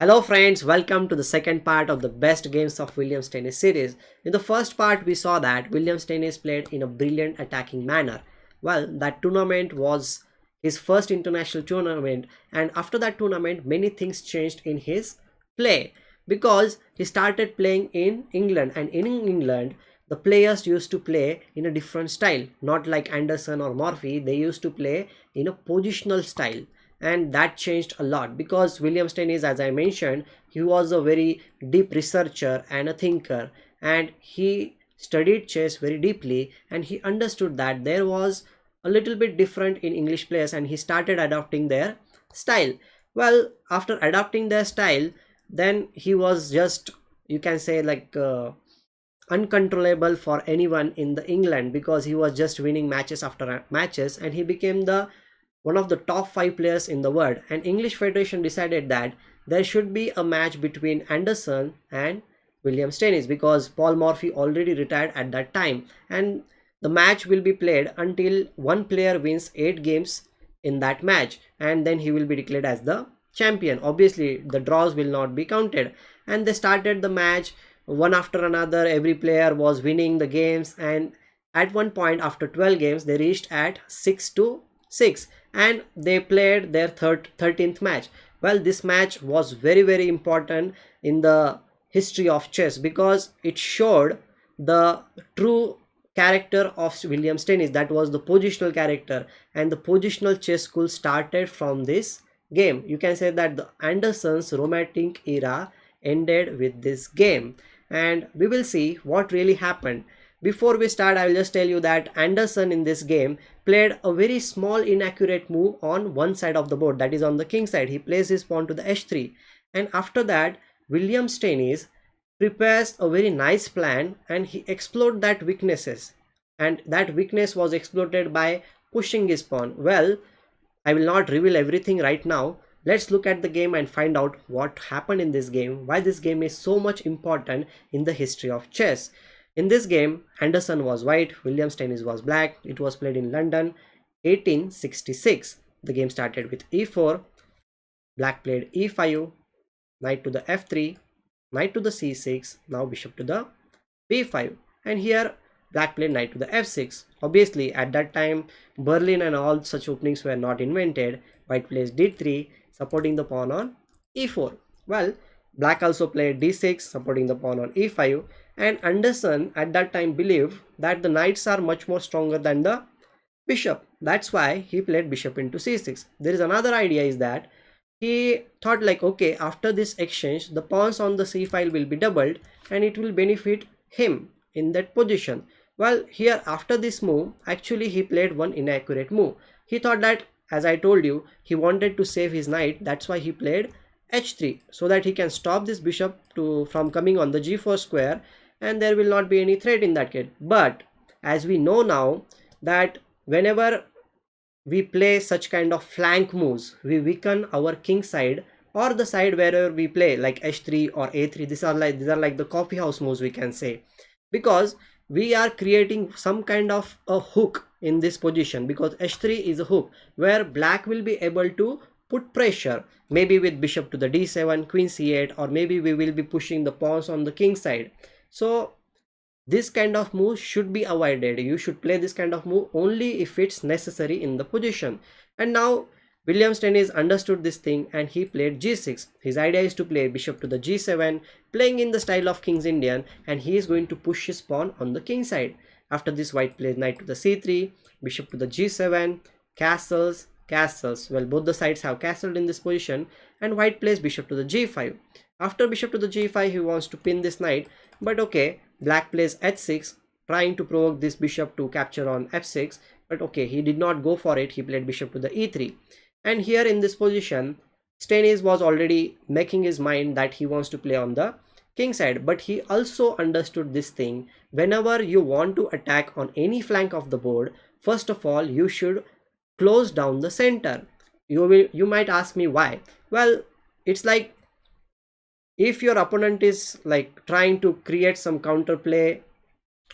Hello friends, welcome to the second part of the best games of William Steinitz series. In the first part, we saw that William Steinitz played in a brilliant attacking manner. Well, that tournament was his first international tournament, and after that tournament, many things changed in his play because he started playing in England, and in England, the players used to play in a different style, not like Anderson or Morphy. They used to play in a positional style, and that changed a lot because William Steinitz, as I mentioned, he was a very deep researcher and a thinker, and he studied chess very deeply, and he understood that there was a little bit different in English players, and he started adopting their style. Well, after adopting their style, then he was just, you can say, like uncontrollable for anyone in the England, because he was just winning matches after matches, and he became the one of the top 5 players in the world. And English Federation decided that there should be a match between Anderson and William Steinitz, because Paul Morphy already retired at that time, and the match will be played until one player wins 8 games in that match, and then he will be declared as the champion. Obviously the draws will not be counted, and they started the match one after another. Every player was winning the games, and at one point after 12 games they reached at 6-6, and they played their 13th match. Well, this match was very important in the history of chess because it showed the true character of William Steinitz, that was the positional character, and the Positional Chess School started from this game. You can say that the Anderson's romantic era ended with this game, and we will see what really happened. Before we start, I will just tell you that Anderson in this game played a very small inaccurate move on one side of the board, that is on the king side. He plays his pawn to the h3, and after that William Steinitz prepares a very nice plan, and he explored that weaknesses, and that weakness was exploited by pushing his pawn. Well, I will not reveal everything right now. Let's look at the game and find out what happened in this game, why this game is so much important in the history of chess. In this game, Anderson was white, William Steinitz was black. It was played in London, 1866. The game started with e4. Black played e5, knight to the f3, knight to the c6, now bishop to the b5. And here black played knight to the f6. Obviously, at that time, Berlin and all such openings were not invented. White plays d3, supporting the pawn on e4. Well, black also played d6, supporting the pawn on e5. And Anderson at that time believed that the knights are much more stronger than the bishop. That's why he played bishop into c6. There is another idea, is that he thought like, okay, after this exchange, the pawns on the c file will be doubled, and it will benefit him in that position. Well, here after this move, actually he played one inaccurate move. He thought that, as I told you, he wanted to save his knight. That's why he played h3, so that he can stop this bishop from coming on the g4 square, and there will not be any threat in that case. But as we know now, that whenever we play such kind of flank moves, we weaken our king side, or the side wherever we play, like h3 or a3. These are like the coffee house moves, we can say, because we are creating some kind of a hook in this position, because h3 is a hook where black will be able to put pressure, maybe with bishop to the d7, queen c8, or maybe we will be pushing the pawns on the king side. So this kind of move should be avoided. You should play this kind of move only if it's necessary in the position. And now William Steinitz understood this thing, and he played g6. His idea is to play bishop to the g7, playing in the style of King's Indian, and he is going to push his pawn on the king side. After this, white plays knight to the c3, bishop to the g7, castles. Well, both the sides have castled in this position, and white plays bishop to the g5. After bishop to the g5, he wants to pin this knight, but okay, black plays h6, trying to provoke this bishop to capture on f6, but okay, he did not go for it. He played bishop to the e3. And here in this position, Steinitz was already making his mind that he wants to play on the king side, but he also understood this thing: whenever you want to attack on any flank of the board, first of all you should close down the center. You might ask me why. Well, it's like, if your opponent is like trying to create some counterplay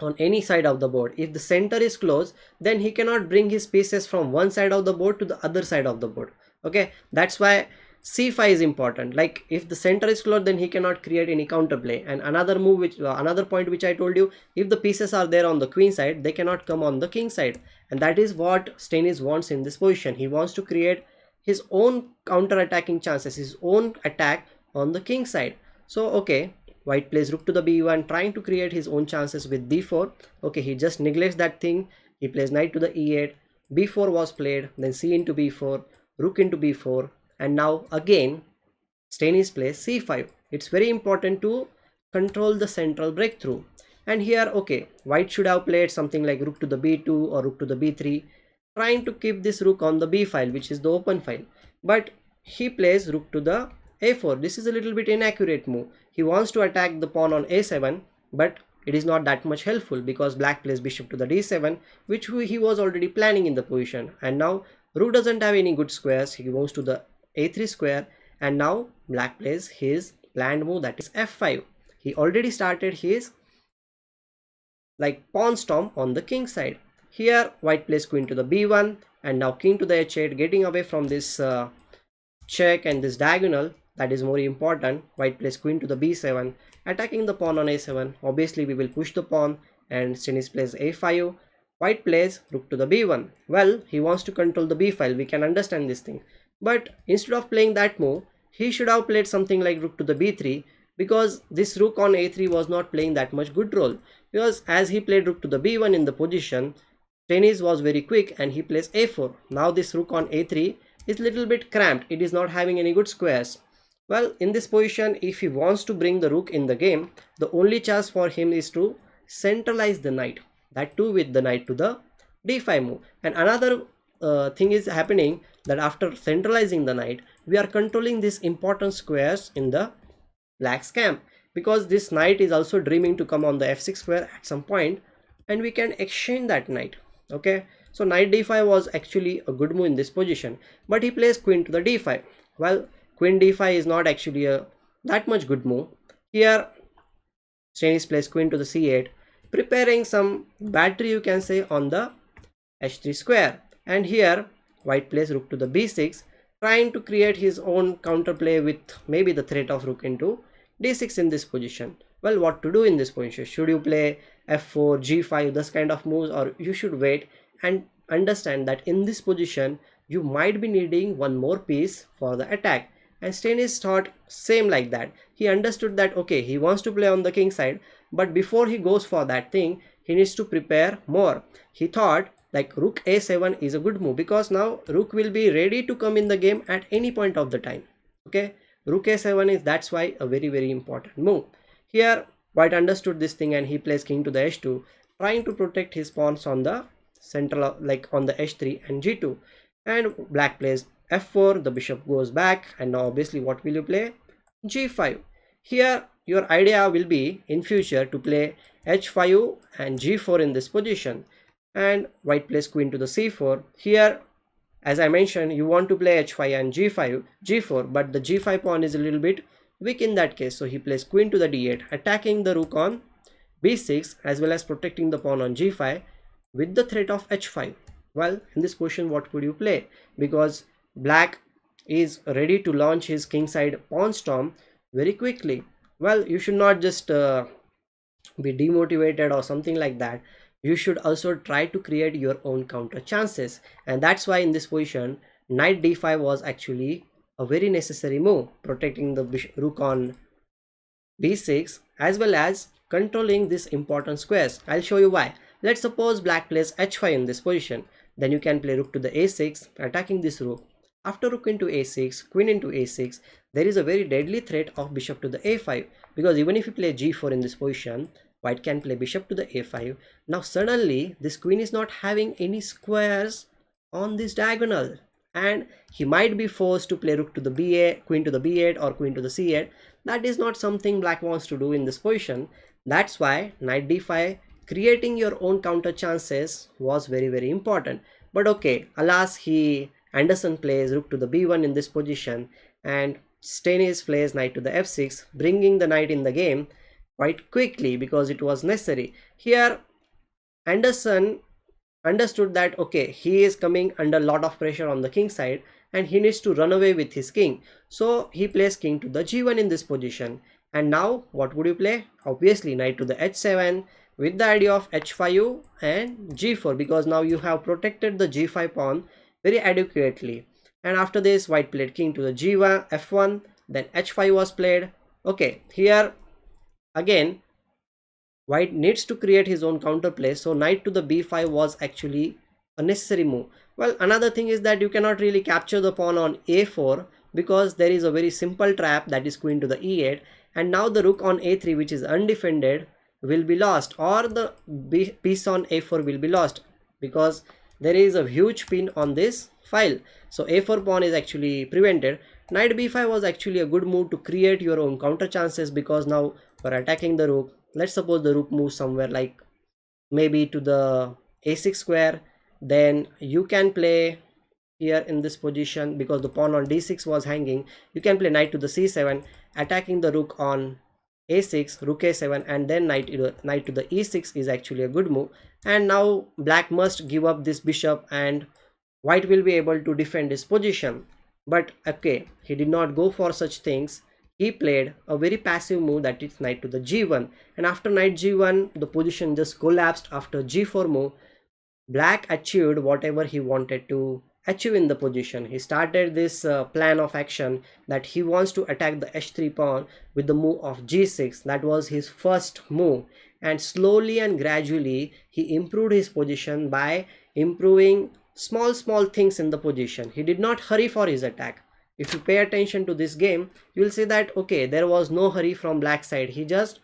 on any side of the board, if the center is closed, then he cannot bring his pieces from one side of the board to the other side of the board. Okay, that's why c5 is important. Like if the center is closed, then he cannot create any counterplay. And another move, which another point which I told you, if the pieces are there on the queen side, they cannot come on the king side, and that is what Steinitz wants in this position. He wants to create his own counter attacking chances, his own attack on the king side. So okay, white plays rook to the b1, trying to create his own chances with d4. Okay, he just neglects that thing. He plays knight to the e8, b4 was played, then c into b4, rook into b4, and now again Steinitz plays c5. It's very important to control the central breakthrough. And here, okay, white should have played something like rook to the b2 or rook to the b3, trying to keep this rook on the b file, which is the open file. But he plays rook to the a4. This is a little bit inaccurate move. He wants to attack the pawn on a7, but it is not that much helpful because black plays bishop to the d7, which he was already planning in the position. And now rook doesn't have any good squares. He moves to the a3 square, and now black plays his planned move, that is f5. He already started his like pawn storm on the king side. Here white plays queen to the b1, and now king to the h8, getting away from this check and this diagonal. That is more important. White plays queen to the b7, attacking the pawn on a7. Obviously we will push the pawn, and Steinitz plays a5. White plays rook to the b1. Well, he wants to control the b file, we can understand this thing. But instead of playing that move, he should have played something like rook to the b3, because this rook on a3 was not playing that much good role. Because as he played rook to the b1 in the position, Steinitz was very quick and he plays a4. Now this rook on a3 is little bit cramped. It is not having any good squares. Well, in this position, if he wants to bring the rook in the game, the only chance for him is to centralize the knight. That too with the knight to the d5 move. And another thing is happening, that after centralizing the knight, we are controlling these important squares in the black's camp, because this knight is also dreaming to come on the f6 square at some point, and we can exchange that knight. Okay, so knight d5 was actually a good move in this position, but he plays queen to the d5. Well, queen d5 is not actually a that much good move. Here Steinitz plays queen to the c8, preparing some battery, you can say, on the h3 square. And here white plays rook to the b6, trying to create his own counterplay with maybe the threat of rook into d6 in this position. Well, what to do in this position? Should you play f4, g5, this kind of moves, or you should wait and understand that in this position you might be needing one more piece for the attack? And Steinitz thought same like that. He understood that okay, he wants to play on the king side, but before he goes for that thing, he needs to prepare more. He thought like rook a7 is a good move, because now rook will be ready to come in the game at any point of the time. Okay, rook a7 is, that's why, a very important move. Here white understood this thing and he plays king to the h2, trying to protect his pawns on the central, like on the h3 and g2. And black plays f4, the bishop goes back, and now obviously what will you play? g5. Here your idea will be in future to play h5 and g4 in this position, and white plays queen to the c4. Here, as I mentioned, you want to play h5 and g4, but the g5 pawn is a little bit weak in that case, so he plays queen to the d8, attacking the rook on b6 as well as protecting the pawn on g5 with the threat of h5. Well, in this position what would you play? Because black is ready to launch his kingside pawn storm very quickly. Well, you should not just be demotivated or something like that. You should also try to create your own counter chances, and that's why in this position knight d5 was actually a very necessary move, protecting the rook on b6 as well as controlling these important squares. I'll show you why. Let's suppose black plays h5 in this position, then you can play rook to the a6, attacking this rook. After rook into a6, queen into a6, there is a very deadly threat of bishop to the a5, because even if you play g4 in this position, white can play bishop to the a5. Now suddenly this queen is not having any squares on this diagonal, and he might be forced to play rook to the b8, queen to the b8, or queen to the c8. That is not something black wants to do in this position. That's why knight d5, creating your own counter chances, was very important. But okay, alas, Anderssen plays rook to the b1 in this position, and Steinitz plays knight to the f6, bringing the knight in the game quite quickly because it was necessary. Here Anderssen understood that okay, he is coming under a lot of pressure on the king side, and he needs to run away with his king. So he plays king to the g1 in this position. And now what would you play? Obviously knight to the h7 with the idea of h5 and g4, because now you have protected the g5 pawn very adequately. And after this, white played king to the g1 f1, then h5 was played. Okay, here again white needs to create his own counterplay, so knight to the b5 was actually a necessary move. Well, another thing is that you cannot really capture the pawn on a4 because there is a very simple trap, that is queen to the e8, and now the rook on a3, which is undefended, will be lost, or the piece on a4 will be lost because there is a huge pin on this file. So a4 pawn is actually prevented. Knight b5 was actually a good move to create your own counter chances, because now for attacking the rook, let's suppose the rook moves somewhere like maybe to the a6 square, then you can play here in this position, because the pawn on d6 was hanging, you can play knight to the c7, attacking the rook on a6, rook a7, and then knight to the e6 is actually a good move. And now black must give up this bishop and white will be able to defend his position. But okay, he did not go for such things. He played a very passive move, that is knight to the g1, and after knight g1 the position just collapsed. After g4 move, black achieved whatever he wanted to achieve in the position. He started this plan of action that he wants to attack the h3 pawn with the move of g6. That was his first move, and slowly and gradually he improved his position by improving small things in the position. He did not hurry for his attack. If you pay attention to this game, you will see that okay, there was no hurry from black side. He just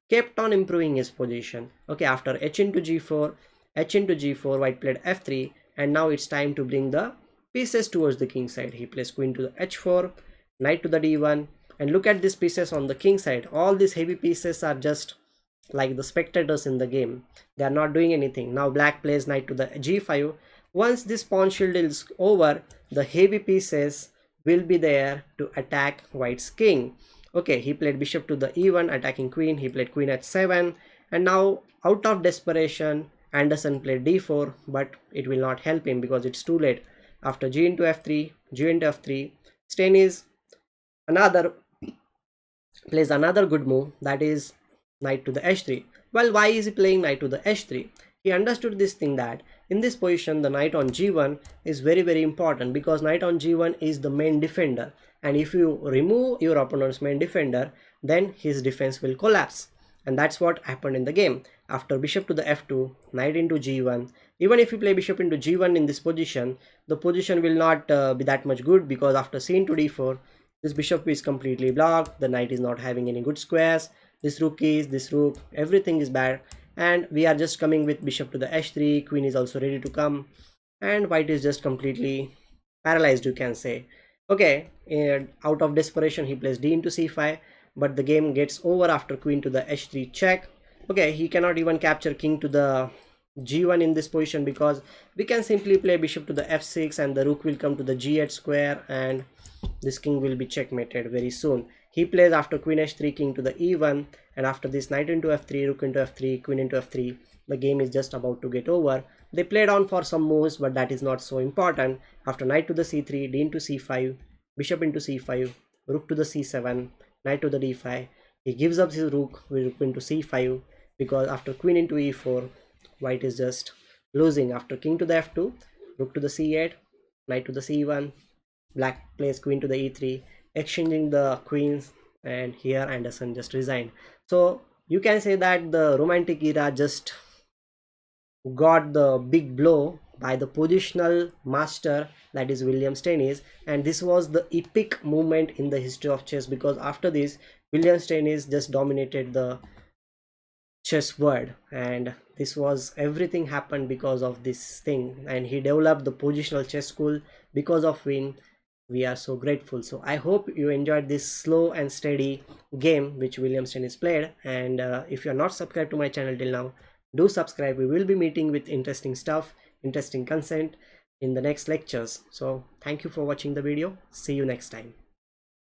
kept on improving his position. Okay, after h into g4, white played f3, and now it's time to bring the pieces towards the king side. He plays queen to the h4, knight to the d1, and look at these pieces on the king side. All these heavy pieces are just like the spectators in the game. They are not doing anything. Now black plays knight to the g5. Once this pawn shield is over, the heavy pieces will be there to attack white's king. Okay, he played bishop to the e1, attacking queen. He played queen h7, and now out of desperation Anderssen played d4, but it will not help him because it's too late. After g into f3, Steinitz plays another good move, that is knight to the h3. Well, why is he playing knight to the h3? He understood this thing that in this position the knight on g1 is very important, because knight on g1 is the main defender, and if you remove your opponent's main defender, then his defense will collapse. And that's what happened in the game. After bishop to the f2, knight into g1, even if you play bishop into g1 in this position, the position will not be that much good, because after c into d4, this bishop is completely blocked, the knight is not having any good squares, this rook, everything is bad, and we are just coming with bishop to the h3, queen is also ready to come, and white is just completely paralyzed, you can say. Okay, out of desperation he plays d into c5, but the game gets over after queen to the h3 check. Okay, he cannot even capture king to the g1 in this position, because we can simply play bishop to the f6 and the rook will come to the g8 square, and this king will be checkmated very soon. He plays after queen h3, king to the e1, and after this knight into f3, rook into f3, queen into f3, the game is just about to get over. They played on for some moves, but that is not so important. After knight to the c3, d into c5, bishop into c5, rook to the c7, knight to the d5, he gives up his rook with rook into c5, because after queen into e4, white is just losing. After king to the f2, rook to the c8, knight to the c1, black plays queen to the e3, exchanging the queens, and here Anderssen just resigned. So you can say that the romantic era just got the big blow by the positional master, that is William Steinitz, and this was the epic moment in the history of chess, because after this William Steinitz just dominated the chess world, and this was everything happened because of this thing, and he developed the Positional Chess School, because of whom we are so grateful. So I hope you enjoyed this slow and steady game which William Steinitz played, and if you are not subscribed to my channel till now, do subscribe. We will be meeting with interesting stuff, interesting content in the next lectures. So thank you for watching the video. See you next time.